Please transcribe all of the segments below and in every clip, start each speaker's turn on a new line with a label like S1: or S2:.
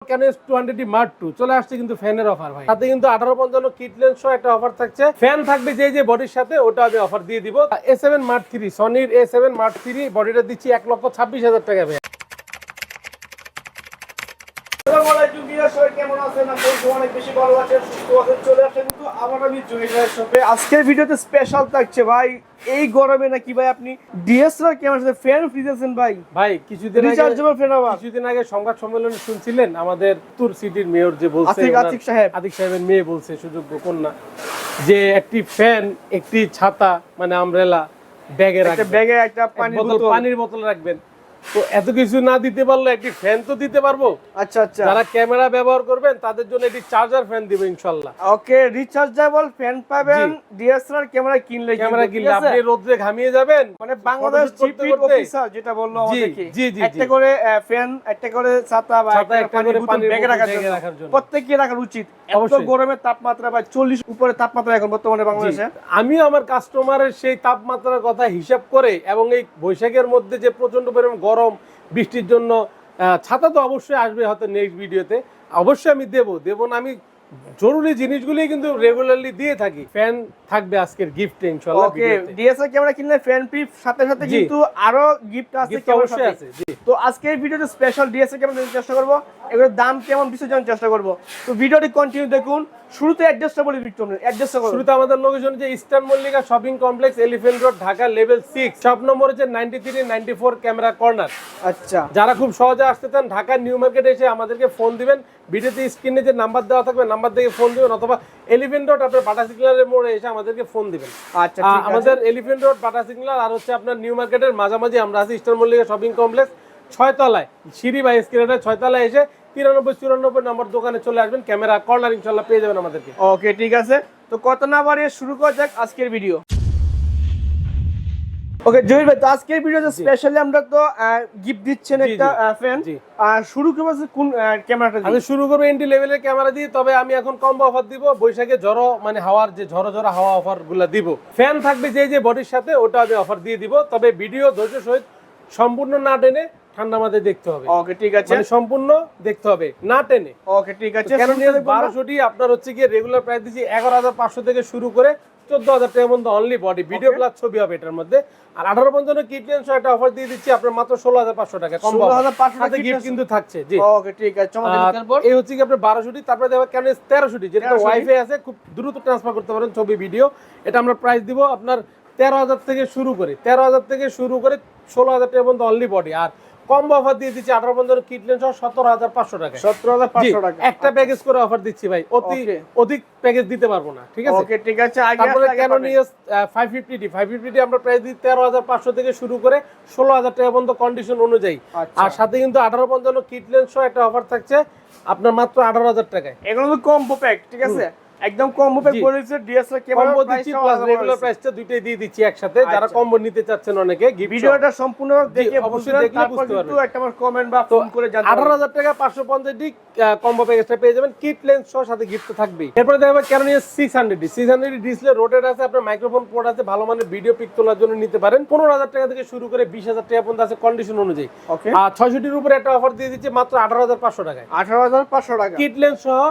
S1: Canon 200D Mark II চলে আসছে কিন্তু ফ্যানের অফার ভাই, সাথে কিন্তু 1855 কিট লেন্স সহ একটা অফার থাকছে। ফ্যান থাকবে যে বডির সাথে, ওটা আমি অফার দিয়ে দিব। A7 Mark III, সনির A7 Mark III বডিটা দিচ্ছি 1,26,000 টাকা ভাই।
S2: আজকের ভিডিওতে স্পেশাল থাকছে ভাই, এই গরমে নাকি ভাই আপনি ডিএসএলআর ক্যামেরার সাথে ফ্যান ফ্রিজেছেন ভাই।
S1: ভাই কিছুদিন আগে সংবাদ সম্মেলনে শুনছিলেন আমাদের তুর সিটির মেয়র যে বলছে, আতিক সাহেবের মেয়ে বলছে, সুযোগ্য কন্যা, যে একটি ফ্যান, একটি ছাতা মানে আমব্রেলা, ব্যাগে একটা পানির বোতল রাখবেন। তো এত কিছু না দিতে পারলে একটি ফ্যান তো দিতে পারবো।
S2: আচ্ছা আচ্ছা,
S1: যারা ক্যামেরা ব্যবহার করবেন তাদের জন্য একটি চার্জার ফ্যান দিব ইনশাআল্লাহ।
S2: ওকে, রিচার্জেবল ফ্যান পাবেন ডিএসএলআর ক্যামেরা কিনলে
S1: আপনি রোদে ঘামিয়ে যাবেন,
S2: মানে বাংলাদেশ চিফ অফিসার যেটা বললো আমাদেরকে, একটা করে ফ্যান, একটা করে ছাতা বা একটা করে পানি ব্যাগে রাখার জন্য প্রত্যেককে রাখা উচিত। এত গরমের তাপমাত্রা ভাই 40 উপরে তাপমাত্রা এখন বর্তমানে বাংলাদেশে।
S1: আমি আমার কাস্টমারের সেই তাপমাত্রার কথা হিসাব করে, এবং এই বৈশাখের মধ্যে যে প্রচন্ড পরিমাণ গরম বৃষ্টির জন্য ছাতা তো অবশ্যই আসবে হয়তো নেক্সট ভিডিওতে, অবশ্যই আমি দেব না, আমি জরুরি জিনিসগুলি কিন্তু রেগুলারলি দিয়ে থাকি। ফ্যান থাকবে আজকের গিফটে ইনশাআল্লাহ।
S2: ওকে, ডিএসএলআর ক্যামেরা কিনলে ফ্যান ফ্রি, সাথে সাথে কিন্তু আরো গিফট আছে,
S1: অবশ্যই আছে।
S2: তো আজকের ভিডিওতে স্পেশাল ডিএসএলআর ক্যামেরা দেখার চেষ্টা করব, এগুলোর দাম কেমন বিষয় জানার চেষ্টা করব। তো ভিডিওটি কন্টিনিউ দেখুন। শুরুতে অ্যাড্রেসটা বলি ভিক্টর, অ্যাড্রেসটা বলুন।
S1: শুরুতে আমাদের লোকেশন যে eastern Mallika shopping complex, elephant road, Dhaka, level 6, shop number হচ্ছে 9394 ক্যামেরা কর্নার।
S2: আচ্ছা,
S1: যারা খুব সহজে আসতে চান ঢাকা নিউ মার্কেটে এসে আমাদেরকে ফোন দিবেন, ভিডিওতে স্ক্রিনে যে নাম্বার দেওয়া থাকবে নাম্বার থেকে ফোন দিবেন, অথবা এলিফ্যান্ট রোড আপনার বাটা সিগন্যালের মোড়ে এসে আমাদেরকে ফোন দিবেন।
S2: আচ্ছা, ঠিক আছে।
S1: আমাদের এলিফ্যান্ট রোড, বাটা সিগন্যাল আর হচ্ছে আপনার নিউ মার্কেটের মাঝামাঝি আমরা আছি ইস্টার্ন মল্লিকা শপিং কমপ্লেক্স, 6 তলায় সিঁড়ি বা এসকেলেটর 6 তলায় এসে 9394 নম্বর দোকানে চলে আসবেন, ক্যামেরা কর্নার ইনশাআল্লাহ পেয়ে যাবেন আমাদেরকে।
S2: ওকে, ঠিক আছে। তো কত না বাড়িয়ে শুরু করা যাক আজকের ভিডিও। ওকে জহির ভাই, তো আজকের ভিডিওতে স্পেশালি আমরা তো গিফট দিচ্ছেন একটা ফ্যান, আর শুরু করব কোন ক্যামেরাটা দিয়ে?
S1: আমি শুরু করব এন্ট্রি লেভেলের ক্যামেরা দিয়ে, তবে আমি এখন কম্বো অফার দিব। বৈশাখে ঝড়ো মানে হাওয়ার যে ঝড়ো হাওয়া অফারগুলো দিব। ফ্যান থাকবে যে বডির সাথে, ওটা আমি অফার দিয়ে দিব। তবে ভিডিও ধৈর্য সহিত সম্পূর্ণ না টেনে ঠান্ডা মাথায় দেখতে হবে।
S2: ওকে, ঠিক আছে,
S1: মানে সম্পূর্ণ দেখতে হবে না টেনে।
S2: ওকে, ঠিক আছে।
S1: কেন 1200 আপনার হচ্ছে গিয়ে রেগুলার প্রাইস দিচ্ছি 11,500 থেকে শুরু করে 14,000 টাকা পর্যন্ত অনলি বডি, ভিডিও প্লাস ছবি হবে এটার মধ্যে। আর 1855 কিট লেন্স একটা অফার দিয়ে দিচ্ছি আপনার মাত্র 16,500 টাকা কম, 16,500 টাকা গিফট কিন্তু থাকছে। জি,
S2: ওকে, ঠিক আছে, চমৎকার। তারপর
S1: এই হচ্ছে কি আপনার 1200, তারপরে দেখো কেন 1300, যেটা ওয়াইফাই আছে, খুব দ্রুত ট্রান্সফার করতে পারেন ছবি ভিডিও। এটা আমরা প্রাইস দিব আপনার 13,000 থেকে শুরু করে 16,000 টাকা পর্যন্ত অনলি বডি। আর কম্বো অফার দিয়ে দিচ্ছি 1855 কিট লেন্স 17,500 টাকা,
S2: 17,500 টাকা
S1: একটা প্যাকেজ করে অফার দিচ্ছি ভাই, অধিক প্যাকেজ দিতে পারবো না, ঠিক আছে?
S2: ওকে, ঠিক আছে।
S1: তারপরে Canon EOS 550D আমরা প্রাইস দিই 13,500 থেকে শুরু করে 16,000 টাকা পর্যন্ত কন্ডিশন অনুযায়ী। আর সাথে কিন্তু 1855 কিট লেন্স একটা অফার থাকছে আপনার মাত্র 18,000 টাকায়।
S2: এগুলো তো কম্বো প্যাক, ঠিক আছে, একদম কম্বো প্যাক করে দিচ্ছে ডিএসএলআর ক্যামেরা
S1: দিচ্ছি, প্লাস রেগুলার প্রাইসটা দুইটাই দিয়ে দিচ্ছি একসাথে। যারা কম্বো নিতে চাচ্ছেন অনেকে,
S2: ভিডিওটা সম্পূর্ণ দেখে অবশ্যই দেখলে বুঝতে পারবেন। কিন্তু একটা আমার কমেন্ট বা ফোন করে জানাতে
S1: 18,000 টাকা 550D কম্বো প্যাকেজটা পেয়ে যাবেন, কিট লেন্স সহ সাথে গিফট তো থাকবেই। এরপর দেখবেন Canon EOS 600D display rotate আছে, আপনার মাইক্রোফোন পোর্ট আছে, ভালো মানের ভিডিও পিক তোলার জন্য নিতে পারেন। 15,000 টাকা থেকে শুরু করে 20,000 টাকা পর্যন্ত আছে কন্ডিশন অনুযায়ী।
S2: ওকে,
S1: আর 600Dর উপরে একটা অফার দিয়ে দিচ্ছি মাত্র 18,500 টাকায়,
S2: 18,500 টাকা
S1: কিট লেন্স সহ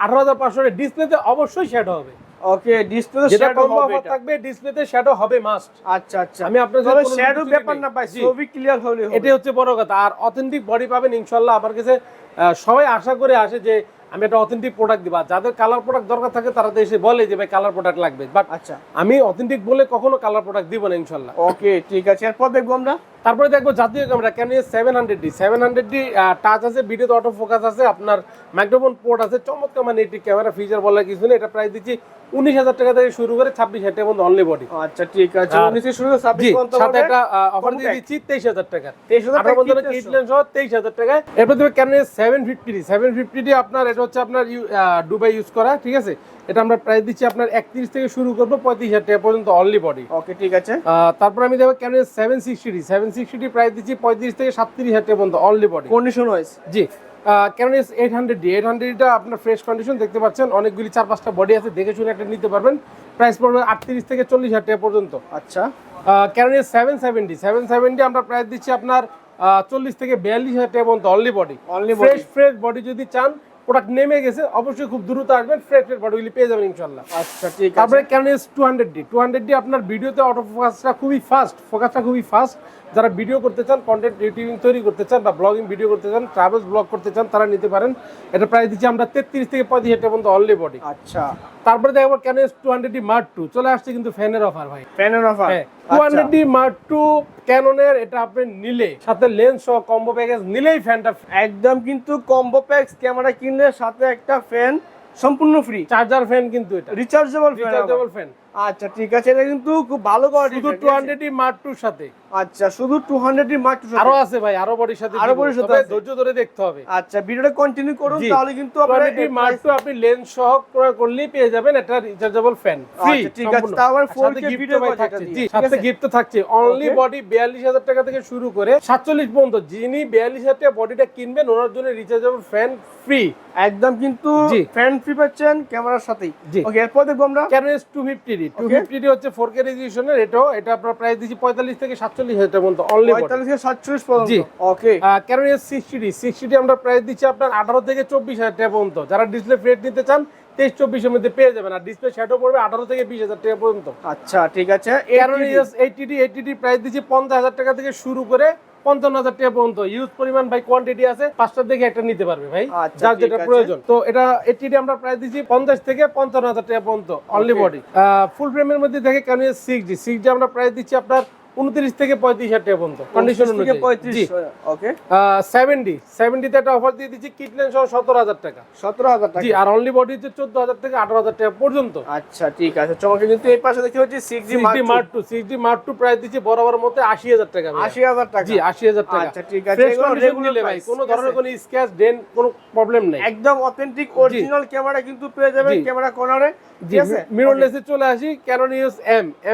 S1: 18,500 ডিসপ্লেতে অবশ্যই শ্যাডো হবে।
S2: ওকে, ডিসপ্লেতে
S1: শ্যাডো থাকবে, ডিসপ্লেতে শ্যাডো হবে মাস্ট।
S2: আচ্ছা আচ্ছা,
S1: আমি আপনাদের
S2: কোনো শ্যাডো ব্যাপার না ভাই, ছবি ক্লিয়ার হলে হবে,
S1: এটা হচ্ছে বড় কথা। আর অথেন্টিক বডি পাবেন ইনশাআল্লাহ। আমার কাছে সবাই আশা করে আসে যে আমি একটা অথেন্টিক প্রোডাক্ট দিব। যাদের কালার প্রোডাক্ট দরকার থাকে তারা তো এসে বলে যে ভাই কালার প্রোডাক্ট লাগবে, বাট
S2: আচ্ছা,
S1: আমি অথেন্টিক বলে কখনো কালার প্রোডাক্ট দিব না ইনশাআল্লাহ।
S2: ওকে, ঠিক আছে। এরপর দেখবো আমরা,
S1: তারপরে দেখবো জাতীয় camera Canon EOS 700D touch আছে, ভিডিওতে অটো ফোকাস আছে, আপনার মাইক্রোফোন পোর্ট আছে, চমৎকার মানে এটি ক্যামেরা ফিচার বলার কিছু নেই। এটা প্রাইস দিচ্ছি 19,000 টাকা থেকে শুরু করে 26,000 টাকা পর্যন্ত অনলি বডি।
S2: আচ্ছা, ঠিক আছে, 19 থেকে শুরু করে 26 পর্যন্ত
S1: সাথে একটা অফার দিয়ে দিচ্ছি 23,000 টাকা,
S2: 23,000 টাকা
S1: কিট লেন্স সহ 23,000 টাকায়। এরপর দেখো Canon EOS 750D আপনার, এটা হচ্ছে আপনার দুবাই ইউজ করা, ঠিক আছে? এটা আমরা প্রাইস দিচ্ছি আপনার 31 থেকে শুরু করব 35,000 টাকা পর্যন্ত অনলি বডি।
S2: ওকে, ঠিক আছে।
S1: তারপর আমি দেখো Canon EOS 760D প্রাইস দিচ্ছি 35 থেকে 37,000 টাকা পর্যন্ত অনলি বডি,
S2: কন্ডিশন ওয়াইজ।
S1: জি। Canon EOS 800D আপনার ফ্রেশ কন্ডিশন দেখতে পাচ্ছেন, অনেকগুলি 4-5টা বডি আছে, দেখে শুনে একটা নিতে পারবেন। প্রাইস পড়বে 38 থেকে 40,000 টাকা পর্যন্ত।
S2: আচ্ছা,
S1: Canon EOS 770 আমরা প্রাইস দিচ্ছি আপনার 40 থেকে 42,000 টাকা পর্যন্ত অনলি বডি। ফ্রেশ বডি যদি চান, প্রোডাক্ট নেমে গেছে, অবশ্যই খুব দ্রুত আসবেন, ফ্রেশ বডিগুলি পেয়ে যাবেন ইনশাআল্লাহ।
S2: আচ্ছা ঠিক আছে।
S1: তারপরে Canon S200D আপনার ভিডিওতে অটো ফোকাসটা খুবই ফাস্ট, যারা ভিডিও করতে চান, কন্টেন্ট ইউটিউবিং তৈরি করতে চান বা ব্লগিং ভিডিও করতে চান, ট্রাভেলস ব্লগ করতে চান, তারা নিতে পারেন। এটা প্রাইস দিচ্ছি আমরা 33 থেকে 35,000 টাকা পর্যন্ত অনলি বডি।
S2: আচ্ছা
S1: তারপরে দেখো Canon S200D Mark II চলে আসছে, কিন্তু ফ্যানের অফার ভাই,
S2: ফ্যানের অফার।
S1: 200D Mark II ক্যাননের, এটা আপনি নিলে সাথে লেন্স সহ কম্বো প্যাকেজ নিলেই ফ্যানটা
S2: একদম কিন্তু কম্বো প্যাক ক্যামেরা কিনলে সাথে একটা ফ্যান সম্পূর্ণ ফ্রি,
S1: চার্জার ফ্যান কিন্তু এটা
S2: রিচার্জেবল
S1: ফ্যান।
S2: আচ্ছা ঠিক আছে, এটা কিন্তু খুব ভালো কোয়ালিটি,
S1: শুধু 200D Mark II সাথে।
S2: আচ্ছা শুধু 200D Mark II
S1: আরো আছে ভাই, আরো বডির সাথে, ধৈর্য ধরে দেখতে হবে।
S2: আচ্ছা ভিডিওটা কন্টিনিউ করুন, তাহলে কিন্তু
S1: 200D Mark II আপনি লেন্স সহ ক্রয় করলেই পেয়ে যাবেন এটা রিচার্জেবল ফ্যান ফ্রি।
S2: আচ্ছা ঠিক আছে, তারপর 4K ভিডিও
S1: থাকছে, জি সাথে গিফট তো থাকছে। অনলি বডি 42,000 টাকা থেকে শুরু করে 47 পর্যন্ত, যিনি 42,000 টাকা বডিটা কিনবেন ওনার জন্য রিচার্জেবল ফ্যান ফ্রি,
S2: একদম কিন্তু ফ্যান ফ্রি পাচ্ছেন ক্যামেরার সাথেই। ওকে এরপর দেখব আমরা
S1: Canon S250D হচ্ছে 4K রেজোলিউশনের, এটা আপনার প্রাইস দিচ্ছি 45 থেকে 47,000 টাকা পর্যন্ত অনলি বডি,
S2: 45 থেকে 47 পর্যন্ত। ওকে
S1: Canon S60D আমরা প্রাইস দিচ্ছি আপনার 18 থেকে 24,000 টাকা পর্যন্ত। যারা ডিসপ্লে ফ্রেট নিতে চান 23-24 এর মধ্যে পেয়ে যাবেন, আর ডিসপ্লে শ্যাডো পড়বে 18 থেকে 20,000 টাকা পর্যন্ত।
S2: আচ্ছা ঠিক আছে।
S1: Canon S80D প্রাইস দিচ্ছি 50,000 টাকা থেকে শুরু করে 55,000 টাকা পর্যন্ত। ইউজ পরিমাণ ভাই কোয়ান্টিটি আছে, 5টার দেখে একটা নিতে পারবে ভাই, যার যেটা প্রয়োজন। তো এটা 80D আমরা প্রাইস দিচ্ছি 50 থেকে 55,000 টাকা পর্যন্ত অনলি বডি। ফুল ফ্রেমের মধ্যে দেখে Canon S6D আমরা প্রাইস দিচ্ছি আপনার 29 থেকে 35,000 টাকা পর্যন্ত কন্ডিশন অনুযায়ী।
S2: 35 ওকে।
S1: 70 তে একটা অফার দিয়ে দিচ্ছি কিট লেন্স সহ 17,000 টাকা।
S2: 17,000 টাকা,
S1: জি, আর অনলি বডি হচ্ছে 14,000 থেকে 18,000 টাকা পর্যন্ত।
S2: আচ্ছা ঠিক আছে। চমকে কিন্তু এই পাশে দেখতে পাচ্ছি 6D
S1: Mark II প্রাইস দিচ্ছি বরাবর মতে 80,000 টাকা।
S2: 80,000 টাকা,
S1: জি 80,000 টাকা।
S2: আচ্ছা ঠিক আছে, এগুলো রেগুলার
S1: ভাই, কোনো ধরনের কোনো স্ক্র্যাচ ডেন্ট কোনো প্রবলেম নাই,
S2: একদম অথেন্টিক অরিজিনাল ক্যামেরা কিন্তু পেয়ে যাবেন ক্যামেরা কর্নারে। ঠিক আছে,
S1: মিররলেসে চলে আসি। Canon EOS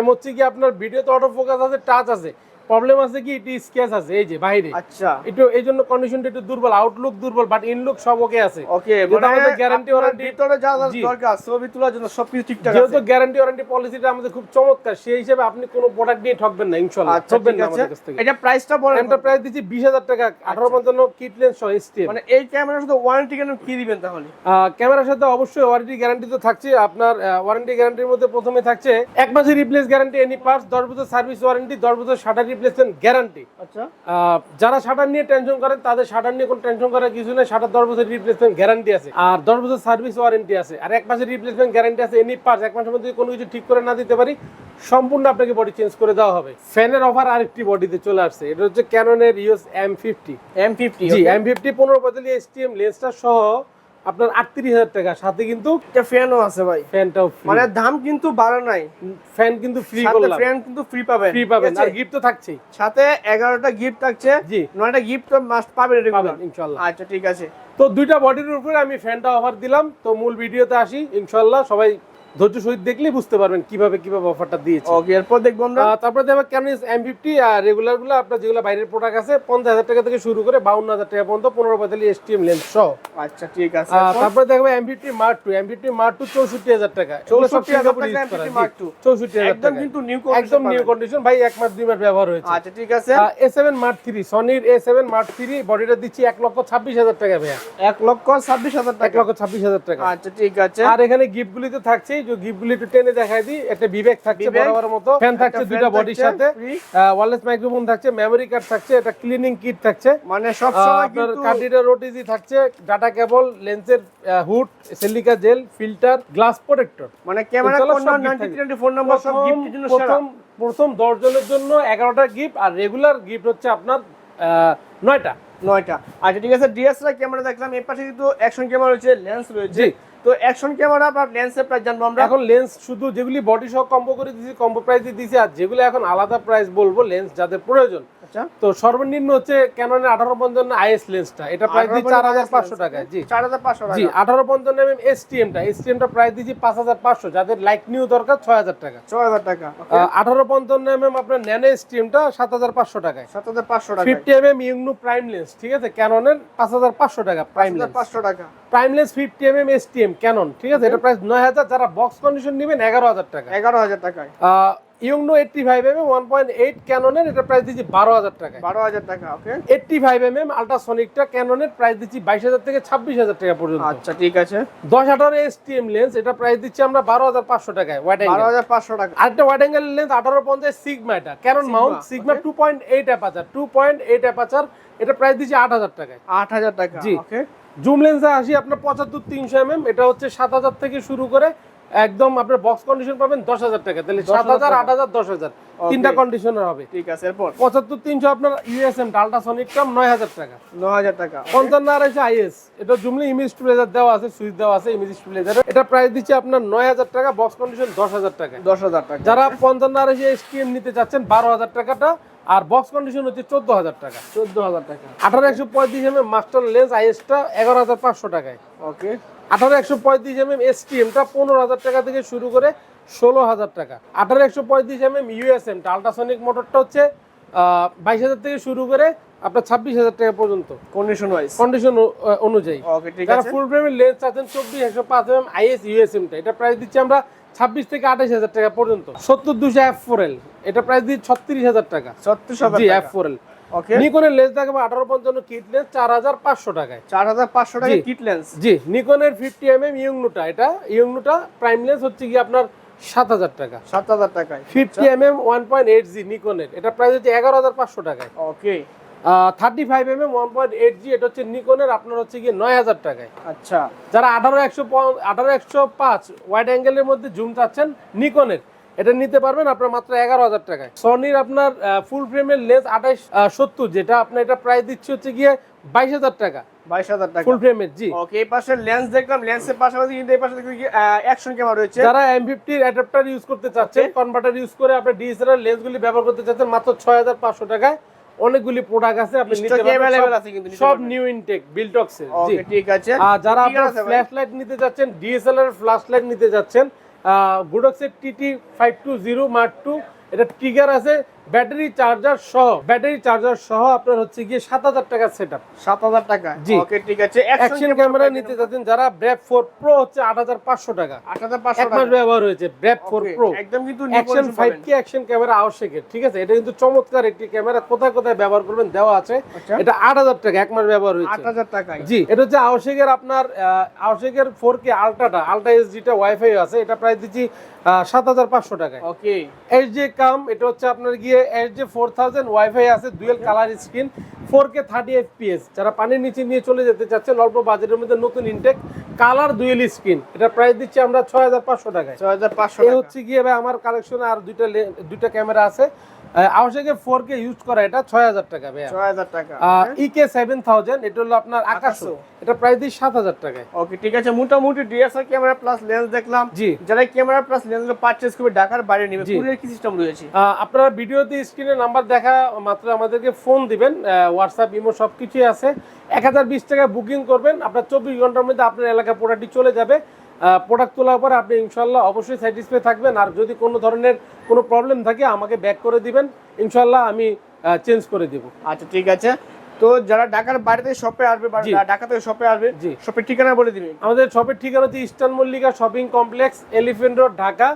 S1: M হচ্ছে কি আপনার ভিডিওতে অটো ফোকাস আছে, টাচ আছে, প্রবলেম আছে কি এটি স্কেচ আছে এই যে বাইরে।
S2: আচ্ছা
S1: একটু এইজন্য কন্ডিশনটা একটু দুর্বল, আউটলুক দুর্বল, বাট ইনলুক সব ওকে আছে।
S2: ওকে মানে আমাদের গ্যারান্টি ওয়ারেন্টি ভিতরে যা যা দরকার ছবি তোলার জন্য সবকিছু ঠিকঠাক আছে।
S1: যেহেতু গ্যারান্টি ওয়ারেন্টি পলিসিটা আমাদের খুব চমৎকার, সেই হিসেবে আপনি কোনো প্রোডাক্ট নিয়ে ঠকবেন না ইনশাআল্লাহ। ঠকবেন না আমাদের কাছ থেকে।
S2: এটা প্রাইসটা বলেন।
S1: আমরা প্রাইস দিচ্ছি 20,000 টাকা, 1855 কিট লেন্স সহ STM।
S2: মানে এই ক্যামেরার সাথে ওয়ারেন্টি কেন কি দিবেন তাহলে?
S1: ক্যামেরার সাথে অবশ্যই ওয়ারেন্টি গ্যারান্টি তো থাকছে। আপনার ওয়ারেন্টি গ্যারান্টির মধ্যে প্রথমে থাকছে 1 মাসের রিপ্লেস গ্যারান্টি এনি পার্টস, 10 বছর সার্ভিস ওয়ারেন্টি, 10 বছর শাটার রিপ্লেসমেন্ট গ্যারান্টি।
S2: আচ্ছা
S1: যারা শাটার নিয়ে টেনশন করেন তাদের শাটার নিয়ে কোনো টেনশন করার কিছু নেই, শাটার 10 বছর রিপ্লেসমেন্ট গ্যারান্টি আছে, আর 10 বছর সার্ভিস ওয়ারেন্টি আছে, আর 1 মাসের রিপ্লেসমেন্ট গ্যারান্টি আছে এনি পার্টস। 1 মাসের মধ্যে কোনো কিছু ঠিক করে না দিতে পারি, সম্পূর্ণ আপনাকে বডি চেঞ্জ করে দেওয়া হবে। ফ্যানের অফার আরেকটি বডিতে চলে আসছে, এটা হচ্ছে Canon EOS M50।
S2: জি
S1: M50 1545 STM লেন্সটা সহ আপনার 38,000 টাকা, সাথে কিন্তু
S2: একটা ফ্যানও আছে ভাই,
S1: ফ্যানটাও
S2: মানে দাম কিন্তু বাড়া নাই,
S1: ফ্যান কিন্তু ফ্রি
S2: সাথে
S1: করলাম,
S2: ফ্যান কিন্তু ফ্রি পাবেন,
S1: আর গিফট তো থাকছেই
S2: সাথে 11টা গিফট থাকছে।
S1: জি
S2: 9টা গিফট তো মাস্ট পাবেন রেগুলার
S1: ইনশাআল্লাহ।
S2: আচ্ছা ঠিক আছে।
S1: তো দুইটা বডির উপরে আমি ফ্যানটা অফার দিলাম। তো মূল ভিডিওতে আসি, ইনশাআল্লাহ সবাই ধৈর্য সহিত দেখলেই বুঝতে পারবেন কিভাবে অফারটা দিয়েছি।
S2: ওকে এরপর দেখব আমরা।
S1: তারপরে দেখব Canon M50 আর রেগুলার গুলো আপনার যেগুলো বাইরের প্রোডাক্ট আছে 50,000 টাকা থেকে শুরু করে 52,000 টাকা পর্যন্ত 1545 STM লেন্স সহ।
S2: আচ্ছা ঠিক আছে।
S1: তারপরে দেখব M50 Mark II 64,000 টাকা।
S2: 64,000 টাকা M50 Mark II
S1: 64,000
S2: একদম
S1: টাকা,
S2: কিন্তু
S1: একদম নিউ কন্ডিশন ভাই, 1 মাস 2 মাস ব্যবহার হয়েছে।
S2: আচ্ছা ঠিক আছে।
S1: A7 Mark III সনির A7 Mark III বডিটা দিচ্ছি 1,26,000 টাকা ভাইয়া।
S2: 1,26,000 টাকা,
S1: 1,26,000 টাকা।
S2: আচ্ছা ঠিক আছে।
S1: আর এখানে গিফটগুলি তো থাকছেই, যে গিফটগুলি একটু টেনে দেখাই দিই। একটা বিবেক থাকছে বরাবর মতো, ফ্যান থাকছে দুইটা বডির সাথে, ওয়্যারলেস মাইক্রোফোন থাকছে, মেমরি কার্ড থাকছে, একটা ক্লিনিং কিট থাকছে,
S2: মানে সব সময়
S1: আপনার কার্ডিটার ওটিজি থাকছে, ডাটা কেবল, লেন্সের hood, silica gel, filter, glass protector,
S2: মানে ক্যামেরা কর্নার 93 ফোন নাম্বার সব গিফটের জন্য সেরা।
S1: প্রথম 10 জনের জন্য 11টা গিফট, আর রেগুলার গিফট হচ্ছে আপনার 9টা।
S2: আচ্ছা ঠিক আছে। ডিএসএলআর ক্যামেরা দেখলাম, এই পাশে কিন্তু অ্যাকশন ক্যামেরা রয়েছে, লেন্স রয়েছে। তো অ্যাকশন ক্যামেরা বা লেন্সের প্রাইস জানবো আমরা।
S1: এখন লেন্স শুধু যেগুলি বডি সহ কম্বো করে দিয়েছি, কম্বো প্রাইসে দিয়েছি, আর যেগুলো এখন আলাদা প্রাইস বলবো লেন্স যাদের প্রয়োজন।
S2: আচ্ছা
S1: তো সর্বনিম্ন হচ্ছে Canon 1855 IS লেন্সটা, এটা প্রাইস দিই 4,500 টাকা। জি
S2: 4,500 টাকা।
S1: জি 1855 mm STMটা প্রাইস দিয়েছি 5,500, যাদের লাইট নিউ দরকার 6,000 টাকা।
S2: 6,000 টাকা।
S1: 1855 mm আপনার ন্যানো STMটা 7,500 টাকায়।
S2: 7,500 টাকা।
S1: 50 mm ইউনো প্রাইম লেন্স, ঠিক আছে, Canon-এর 5,500 টাকা প্রাইম লেন্স।
S2: 5,500 টাকা।
S1: Prime lens 50mm STM Canon, ঠিক আছে, এটা প্রাইস 9000, যারা বক্স কন্ডিশন নেবেন 11000 টাকা।
S2: 11000 টাকায়।
S1: ইউংনো 85mm 1.8 ক্যাননের, এটা প্রাইস দিচ্ছি 12000 টাকা।
S2: 12000 টাকা, ওকে।
S1: 85mm আল্ট্রাসনিকটা ক্যাননের প্রাইস দিচ্ছি 22000 থেকে 26000 টাকা পর্যন্ত।
S2: আচ্ছা ঠিক আছে।
S1: 10-18 STM লেন্স, এটা প্রাইস দিচ্ছি আমরা 12500 টাকায় ওয়াইড অ্যাঙ্গেল।
S2: 12500 টাকা।
S1: আরেকটা ওয়াইড অ্যাঙ্গেল লেন্স 1850 সিগমা, এটা Canon mount Sigma 2.8 aperture, 2.8 aperture, এটা প্রাইস দিচ্ছি 8000 টাকায়।
S2: 8000 টাকা,
S1: জি।
S2: ওকে।
S1: জুম লেন্সে আসি আপনার 75-300mm, এটা হচ্ছে 7000 থেকে শুরু করে একদম আপনার বক্স কন্ডিশন পাবেন 10000 টাকা। তাহলে 7000, 8000, 10000 তিনটা কন্ডিশনার হবে।
S2: ঠিক আছে, এরপর
S1: 75-300 আপনার ইউএসএম আল্ট্রাসনিক কাম 9000 টাকা।
S2: 9000 টাকা।
S1: 55-250 আইএস, এটা জুমলে ইমেজ স্টেবিলাইজার দেওয়া আছে, সুইচ দেওয়া আছে ইমেজ স্টেবিলাইজার, এটা প্রাইস দিচ্ছে আপনার 9000 টাকা, বক্স কন্ডিশন 10000 টাকা।
S2: 10000 টাকা।
S1: যারা 55-250 STM নিতে চাচ্ছেন 12000 টাকাটা, আর বক্স কন্ডিশন হচ্ছে 14000 টাকা।
S2: 14000 টাকা।
S1: 18-135mm মাস্টার লেন্স আইএসটা 11500 টাকায়।
S2: ওকে।
S1: 18-135mm STMটা 15000 টাকা থেকে শুরু করে 16000 টাকা। 18-135mm ইউএসএম আল্ট্রাসনিক মোটরটা হচ্ছে 22000 থেকে শুরু করে আপনার 26000 টাকা পর্যন্ত
S2: কন্ডিশন ওয়াইজ,
S1: কন্ডিশন অনুযায়ী।
S2: ওকে ঠিক
S1: যারা
S2: আছে।
S1: ফুল ফ্রেমের লেন্স আছেন 24-105mm আইএস ইউএসএমটা, এটা প্রাইস দিচ্ছি আমরা 26 থেকে 28000 টাকা পর্যন্ত। 70-200 F4L, এটা প্রাইস দিচ্ছি 36000 টাকা।
S2: 36000
S1: জি,
S2: টাকা,
S1: F4L।
S2: ওকে।
S1: নিকনের লেন্স দেখাবো 18-55 কিট লেন্স 4500 টাকায়।
S2: 4500 টাকা কিট লেন্স।
S1: জি, নিকনের 50mm ইউংনোটা, এটা ইউংনোটা প্রাইম লেন্স হচ্ছে কি আপনার 7000 টাকা।
S2: 7000 টাকায়।
S1: 50mm 1.8G নিকনের, এটা প্রাইস হচ্ছে 11500 টাকায়।
S2: ওকে।
S1: 35mm 1.8G, এটা হচ্ছে নিকনের আপনার হচ্ছে কি 9000 টাকায়।
S2: আচ্ছা।
S1: যারা 18-105 ওয়াইড অ্যাঙ্গেলের মধ্যে জুম চাচ্ছেন নিকনের, এটা নিতে পারবেন আপনার মাত্র 11000 টাকায়। সনির আপনার ফুল ফ্রেমের লেন্স 28-70, যেটা আপনার এটা প্রাইস দিচ্ছে হচ্ছে গিয়ে 22000 টাকা।
S2: 22000 টাকা
S1: ফুল ফ্রেমের। জি,
S2: ওকে। এই পাশে লেন্স দেখলাম, লেন্সের পাশাপাশি কিন্তু এই পাশে দেখি অ্যাকশন ক্যামেরা রয়েছে।
S1: যারা M50 অ্যাডাপ্টার ইউজ করতে চাচ্ছেন, কনভার্টার ইউজ করে আপনি ডিএসএলআর লেন্সগুলি ব্যবহার করতে চাচ্ছেন মাত্র 6500 টাকায়। অনেকগুলি প্রোডাক্ট আছে, আপনি নিতে পারবেন, সব নিউ ইনটেক বিল্টক্সের। জি,
S2: ওকে ঠিক আছে।
S1: আর যারা আপনার ফ্ল্যাশ লাইট নিতে যাচ্ছেন, ডিএসএলআর ফ্ল্যাশ লাইট নিতে যাচ্ছেন, গুডক্সের TT520 Mark II, এটা ট্রিগার আছে, ব্যাটারি চার্জার সহ আপনার হচ্ছে গিয়ে 7000 টাকা সেটআপ।
S2: 7000 টাকা,
S1: জি।
S2: ওকে ঠিক আছে।
S1: অ্যাকশন ক্যামেরা নিতে যাচ্ছেন যারা, ব্র্যাপ 4 প্রো হচ্ছে 8500 টাকা।
S2: 8500
S1: এক মাস ব্যবহার হয়েছে ব্র্যাপ 4 প্রো,
S2: একদম কিন্তু
S1: অ্যাকশন 5K অ্যাকশন ক্যামেরা আবশ্যকের, ঠিক আছে। এটা কিন্তু চমৎকার একটি ক্যামেরা, কোথায় কোথায় ব্যবহার করবেন দেওয়া আছে। এটা 8000 টাকা, এক মাস ব্যবহার হয়েছে।
S2: 8000 টাকা,
S1: জি। এটা হচ্ছে আবশ্যকের আপনার আবশ্যকের 4K আলট্রাটা, আলট্রা এসডিটা ওয়াইফাই আছে, এটা প্রাইস দিচ্ছি 7500 টাকায়।
S2: ওকে।
S1: HJ কাম, এটা হচ্ছে আপনার গিয়ে HJ 4000 ওয়াইফাই আছে, dual colour screen, 4K 30 FPS, যারা পানির নিচে নিয়ে চলে যেতে চাচ্ছেন অল্প বাজেটের মধ্যে, নতুন ইনটেক কালার ডুয়াল স্ক্রিন, এটা প্রাইস দিচ্ছি আমরা 6500 টাকায়। 6500 টাকা। এই হচ্ছে গিয়ে ভাই আমার কালেকশনে আর দুইটা ক্যামেরা আছে, আবশ্যকের 4K ইউজ করা, এটা 6000 টাকা ভাই।
S2: 6000 টাকা।
S1: EK 7000, এটা হলো আপনার আকাশো, এটা প্রাইস দিচ্ছি 7000 টাকায়।
S2: ওকে ঠিক আছে। মোটামুটি ডিএসএলআর ক্যামেরা প্লাস লেন্স দেখলাম।
S1: জি।
S2: যারা ক্যামেরা প্লাস লেন্স পারচেজ করবে ঢাকার বাইরে নেবে, কুরিয়ার কি সিস্টেম রয়েছে?
S1: আপনারা ভিডিওতে স্ক্রিনে নাম্বার দেখা মাত্র আমাদেরকে ফোন দিবেন, হোয়াটসঅ্যাপ ইমো সবকিছুই আছে। 1020 টাকা বুকিং করবেন, আপনার 24 ঘন্টার মধ্যে আপনার এলাকা প্রোডাক্টটি চলে যাবে। প্রোডাক্ট তোলার পর আপনি ইনশাল্লাহ অবশ্যই স্যাটিসফাই থাকবেন, আর যদি কোনো ধরনের কোনো প্রবলেম থাকে আমাকে ব্যাক করে দিবেন, ইনশাল্লাহ আমি চেঞ্জ করে দিব।
S2: আচ্ছা ঠিক আছে। তো যারা ঢাকার বাইরে থেকে শপে আসবে বা ঢাকা থেকে শপে আসবে, শপের ঠিকানা বলে দিবেন।
S1: আমাদের শপের ঠিকানা হচ্ছে eastern Mallika shopping complex, elephant road, Dhaka,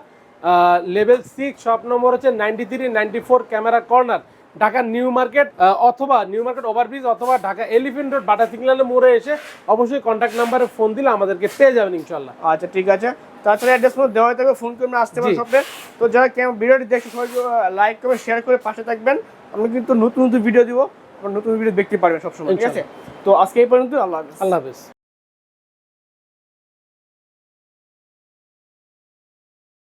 S1: level 6, shop number হচ্ছে 93-94, camera corner, Dhaka new market, অথবা নিউ মার্কেট ওভারব্রিজ, অথবা ঢাকা এলিফ্যান্ট রোড বাটা সিগন্যালের মোড়ে এসে অবশ্যই কন্ট্যাক্ট নাম্বারে ফোন দিলে আমাদেরকে পেয়ে যাবেন ইনশাল্লাহ।
S2: আচ্ছা ঠিক আছে। তাছাড়া অ্যাড্রেস মধ্যে দেওয়া থাকবে, ফোন করে আসতে পারেন শপে। তো যারা ভিডিওটি দেখে সবাই লাইক করে শেয়ার করে পাশে থাকবেন, আমরা কিন্তু নতুন নতুন ভিডিও দিব, নতুন ভিডিও দেখতে পারবেন সবসময়, ঠিক আছে। তো আজকে এই পর্যন্ত, আল্লাহ হাফেজ।
S1: আল্লাহ হাফেজ।